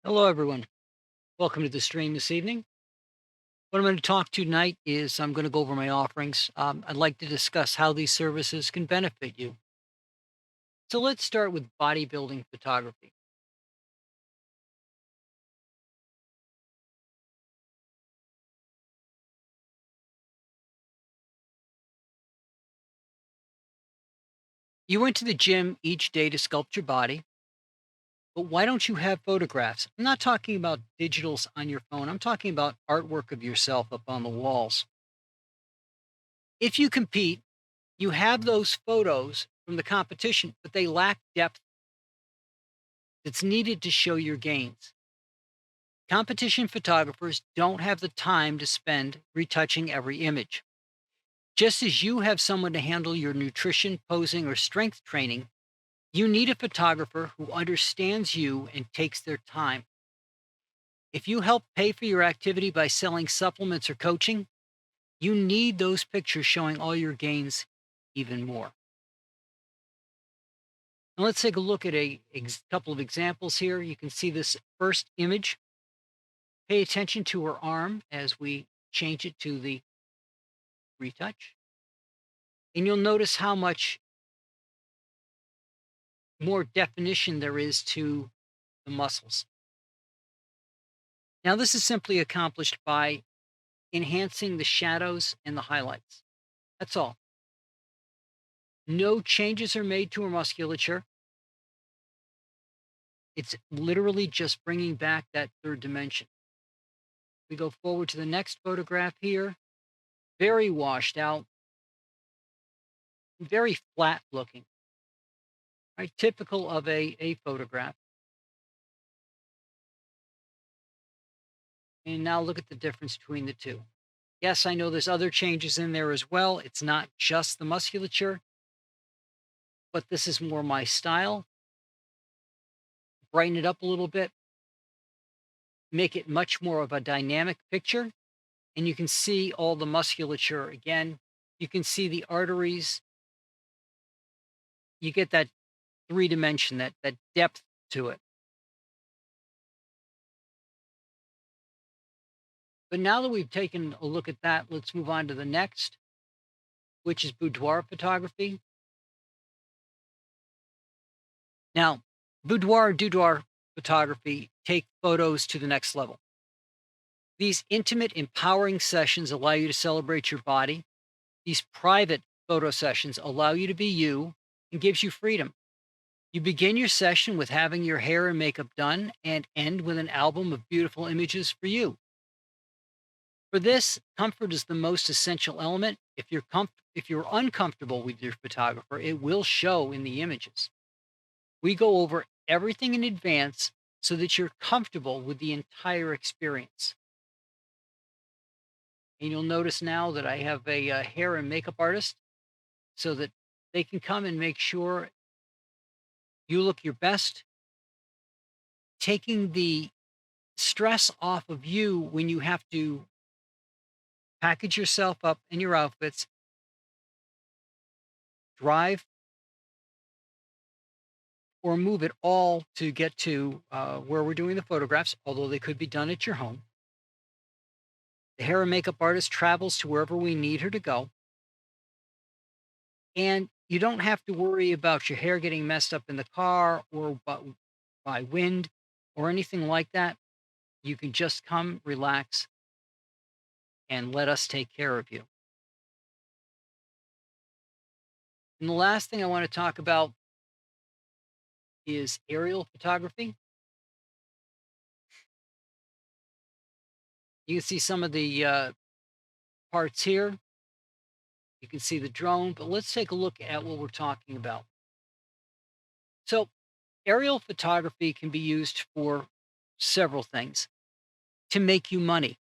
Hello, everyone. Welcome to the stream this evening. What I'm going to talk to tonight is I'm going to go over my offerings. I'd like to discuss how these services can benefit you. So let's start with bodybuilding photography. You went to the gym each day to sculpt your body, but why don't you have photographs? I'm not talking about digitals on your phone. I'm talking about artwork of yourself up on the walls. If you compete, you have those photos from the competition, but they lack depth that's needed to show your gains. Competition photographers don't have the time to spend retouching every image. Just as you have someone to handle your nutrition, posing, or strength training, you need a photographer who understands you and takes their time. If you help pay for your activity by selling supplements or coaching, you need those pictures showing all your gains even more. Now let's take a look at a couple of examples here. You can see this first image. Pay attention to her arm as we change it to the retouch. And you'll notice how much more definition there is to the muscles. Now, this is simply accomplished by enhancing the shadows and the highlights. That's all. No changes are made to her musculature. It's literally just bringing back that third dimension. We go forward to the next photograph here. Very washed out, very flat looking, right? Typical of a photograph. And now look at the difference between the two. Yes, I know there's other changes in there as well. It's not just the musculature, but this is more my style. Brighten it up a little bit, make it much more of a dynamic picture. And you can see all the musculature again. You can see the arteries. You get that three dimension, that depth to it. But now that we've taken a look at that, let's move on to the next, which is boudoir photography. Now, boudoir photography take photos to the next level. These intimate, empowering sessions allow you to celebrate your body. These private photo sessions allow you to be you and gives you freedom. You begin your session with having your hair and makeup done and end with an album of beautiful images for you. For this, comfort is the most essential element. If you're uncomfortable with your photographer, it will show in the images. We go over everything in advance so that you're comfortable with the entire experience. And you'll notice now that I have a hair and makeup artist so that they can come and make sure you look your best, taking the stress off of you when you have to package yourself up in your outfits, drive, or move it all to get to where we're doing the photographs, although they could be done at your home. The hair and makeup artist travels to wherever we need her to go. And you don't have to worry about your hair getting messed up in the car or by wind or anything like that. You can just come, relax, and let us take care of you. And the last thing I want to talk about is aerial photography. You can see some of the parts here. You can see the drone, but let's take a look at what we're talking about. So, aerial photography can be used for several things to make you money.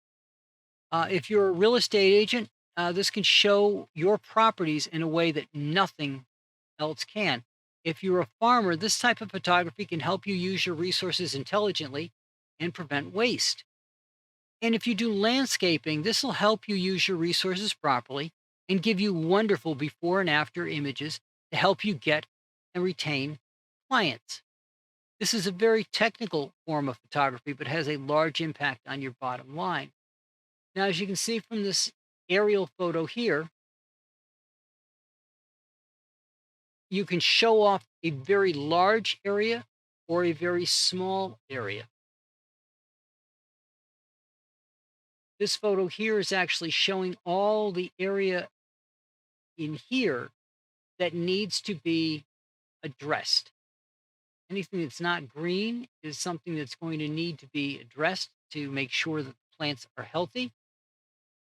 If you're a real estate agent, this can show your properties in a way that nothing else can. If you're a farmer, this type of photography can help you use your resources intelligently and prevent waste. And if you do landscaping, this will help you use your resources properly and give you wonderful before and after images to help you get and retain clients. This is a very technical form of photography, but has a large impact on your bottom line. Now, as you can see from this aerial photo here, you can show off a very large area or a very small area. This photo here is actually showing all the area in here that needs to be addressed. Anything that's not green is something that's going to need to be addressed to make sure that the plants are healthy.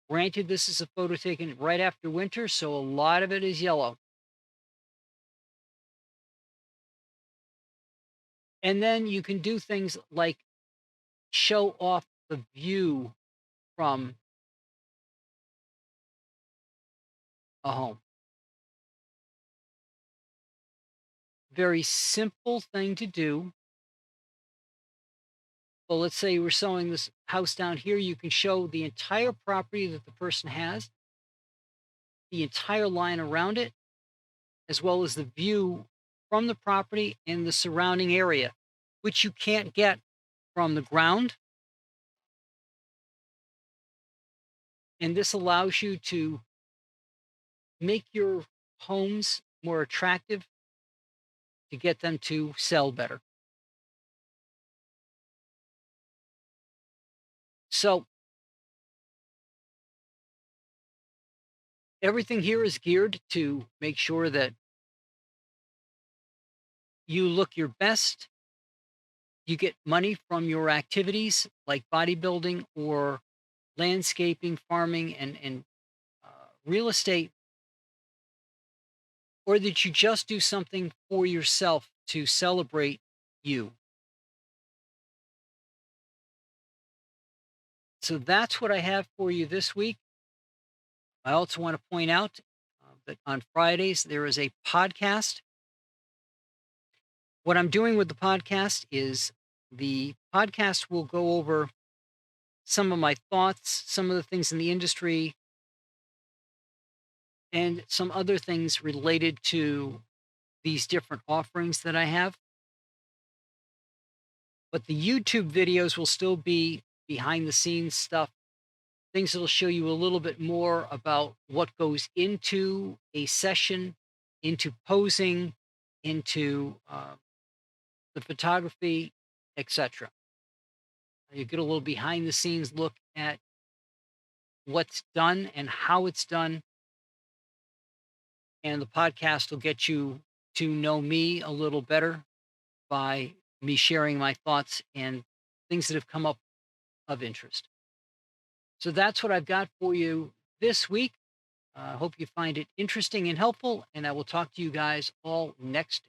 Granted, this is a photo taken right after winter, so a lot of it is yellow. And then you can do things like show off the view from a home. Very simple thing to do. Well, let's say we're showing this house down here. You can show the entire property that the person has, the entire line around it, as well as the view from the property and the surrounding area, which you can't get from the ground. And this allows you to make your homes more attractive to get them to sell better. So everything here is geared to make sure that you look your best. You get money from your activities like bodybuilding or landscaping, farming, and real estate, or that you just do something for yourself to celebrate you. So that's what I have for you this week. I also want to point out that on Fridays there is a podcast. What I'm doing with the podcast is the podcast will go over some of my thoughts, some of the things in the industry, and some other things related to these different offerings that I have. But the YouTube videos will still be behind the scenes stuff, things that'll show you a little bit more about what goes into a session, into posing, into the photography, etc. You get a little behind the scenes look at what's done and how it's done. And the podcast will get you to know me a little better by me sharing my thoughts and things that have come up of interest. So that's what I've got for you this week. I hope you find it interesting and helpful, and I will talk to you guys all next